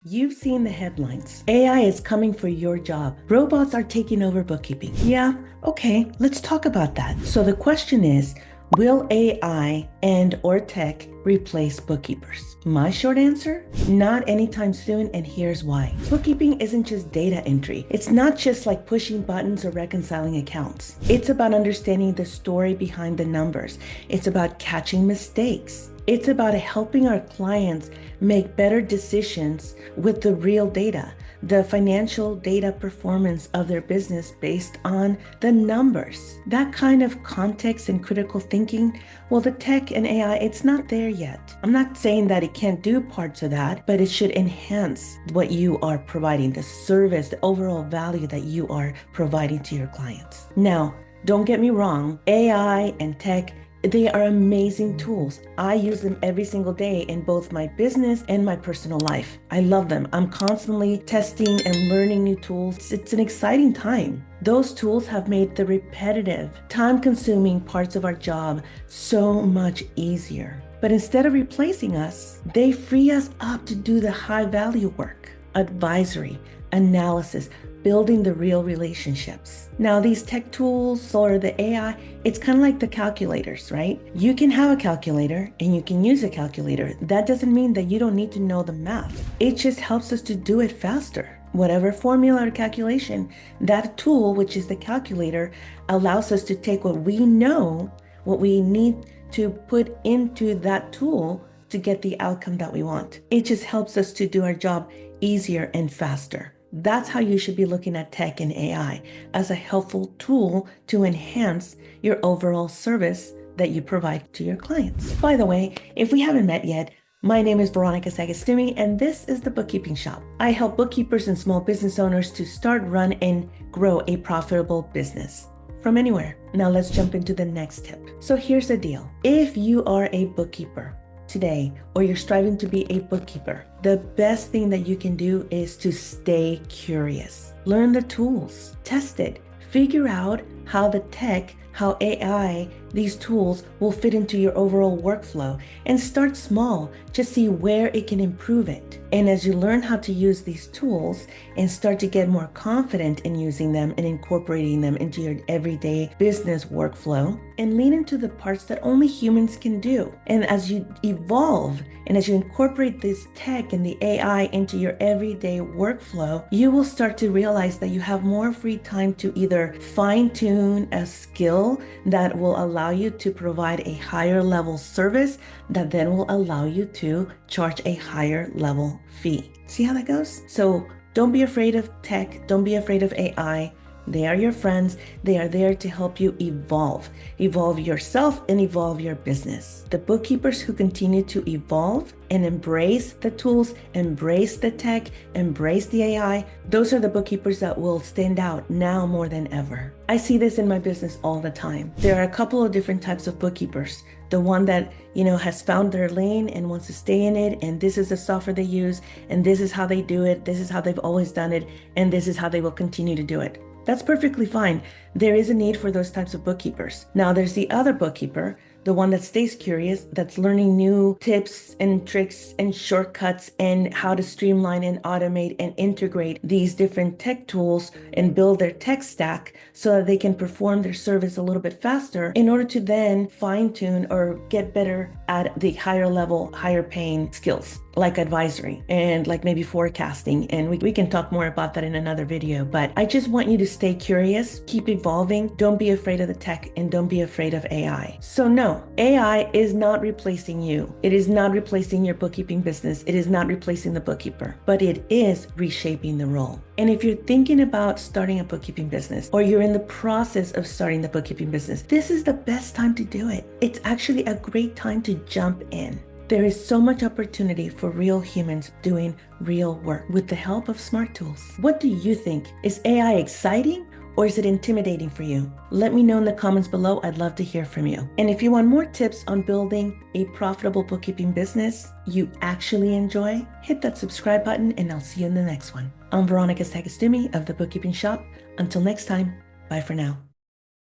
You've seen the headlines. AI is coming for your job. Robots are taking over bookkeeping. Yeah, okay, let's talk about that. So the question is, will AI and/or tech replace bookkeepers? My short answer, not anytime soon, and here's why. Bookkeeping isn't just data entry. It's not just like pushing buttons or reconciling accounts. It's about understanding the story behind the numbers. It's about catching mistakes. It's about helping our clients make better decisions with the real data, the financial data performance of their business based on the numbers. That kind of context and critical thinking, well, the tech and AI, it's not there yet. I'm not saying that it can't do parts of that, but it should enhance what you are providing, the service, the overall value that you are providing to your clients. Now, don't get me wrong, AI and tech, they are amazing tools. I use them every single day in both my business and my personal life. I love them. I'm constantly testing and learning new tools. It's an exciting time. Those tools have made the repetitive, time-consuming parts of our job so much easier. But instead of replacing us, they free us up to do the high-value work, advisory, analysis, building the real relationships. Now, these tech tools or the AI, it's kind of like the calculators, right? You can have a calculator and you can use a calculator. That doesn't mean that you don't need to know the math. It just helps us to do it faster. Whatever formula or calculation, that tool, which is the calculator, allows us to take what we know, what we need to put into that tool to get the outcome that we want. It just helps us to do our job easier and faster. That's how you should be looking at tech and AI, as a helpful tool to enhance your overall service that you provide to your clients. By the way, if we haven't met yet, my name is Veronica Sagastumi, and this is the Bookkeeping Shop. I help bookkeepers and small business owners to start, run, and grow a profitable business from anywhere. Now let's jump into the next tip. So here's the deal. If you are a bookkeeper today, or you're striving to be a bookkeeper, the best thing that you can do is to stay curious. Learn the tools, test it, figure out how the tech, how AI, these tools will fit into your overall workflow, and start small. Just see where it can improve it. And as you learn how to use these tools and start to get more confident in using them and incorporating them into your everyday business workflow, and lean into the parts that only humans can do. And as you evolve and as you incorporate this tech and the AI into your everyday workflow, you will start to realize that you have more free time to either fine-tune a skill that will allow you to provide a higher level service that then will allow you to charge a higher level fee. See how that goes? So don't be afraid of tech. Don't be afraid of AI. They are your friends. They are there to help you evolve yourself and evolve your business. The bookkeepers who continue to evolve and embrace the tools, embrace the tech, embrace the AI, those are the bookkeepers that will stand out now more than ever. I see this in my business all the time. There are a couple of different types of bookkeepers. The one that, has found their lane and wants to stay in it, and this is the software they use, and this is how they do it, this is how they've always done it, and this is how they will continue to do it. That's perfectly fine. There is a need for those types of bookkeepers. Now, there's the other bookkeeper, the one that stays curious, that's learning new tips and tricks and shortcuts and how to streamline and automate and integrate these different tech tools and build their tech stack so that they can perform their service a little bit faster in order to then fine-tune or get better at the higher level, higher paying skills like advisory and like maybe forecasting. And we can talk more about that in another video, but I just want you to stay curious, keep evolving. Don't be afraid of the tech and don't be afraid of AI. So no, AI is not replacing you. It is not replacing your bookkeeping business. It is not replacing the bookkeeper, but it is reshaping the role. And if you're thinking about starting a bookkeeping business or you're in the process of starting the bookkeeping business, this is the best time to do it. It's actually a great time to jump in. There is so much opportunity for real humans doing real work with the help of smart tools. What do you think? Is AI exciting or is it intimidating for you? Let me know in the comments below. I'd love to hear from you. And if you want more tips on building a profitable bookkeeping business you actually enjoy, hit that subscribe button and I'll see you in the next one. I'm Veronica Sagastumi of the Bookkeeping Shop. Until next time, bye for now.